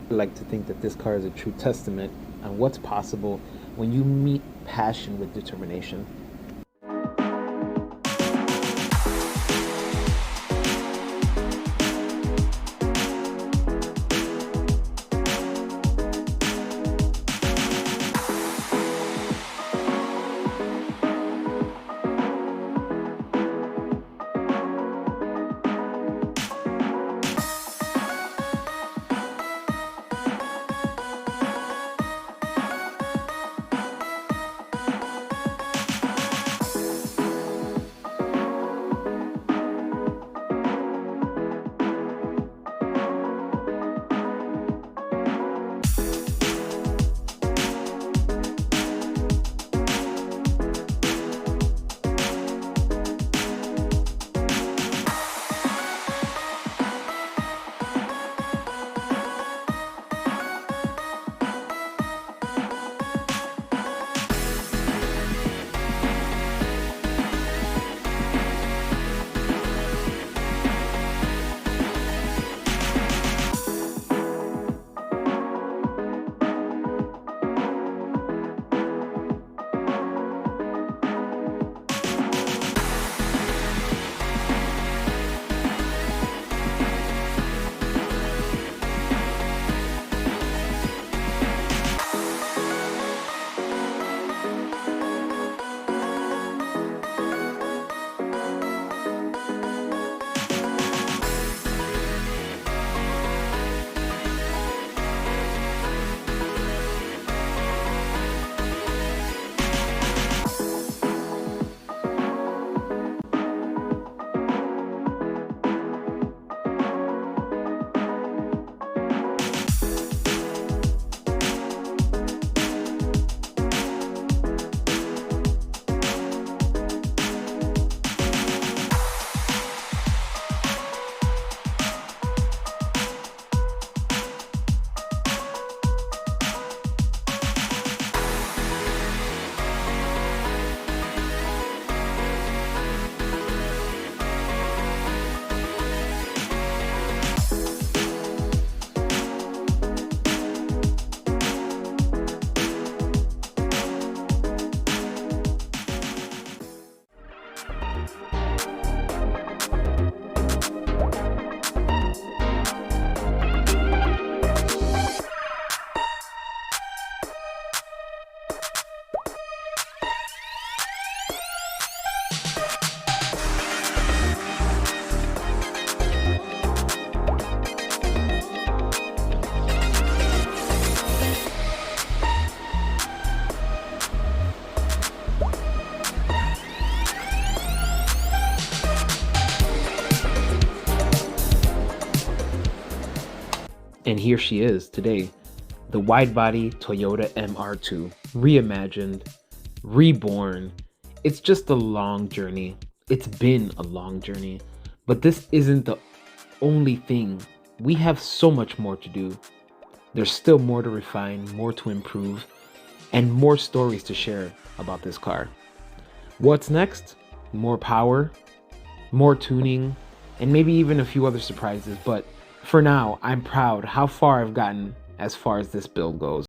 I like to think that this car is a true testament on what's possible when you meet passion with determination. And here she is today, the wide-body Toyota MR2, reimagined, reborn. It's just a long journey. It's been a long journey, but this isn't the only thing. We have so much more to do. There's still more to refine, more to improve, and more stories to share about this car. What's next? More power, more tuning, and maybe even a few other surprises, but for now, I'm proud how far I've gotten as far as this build goes.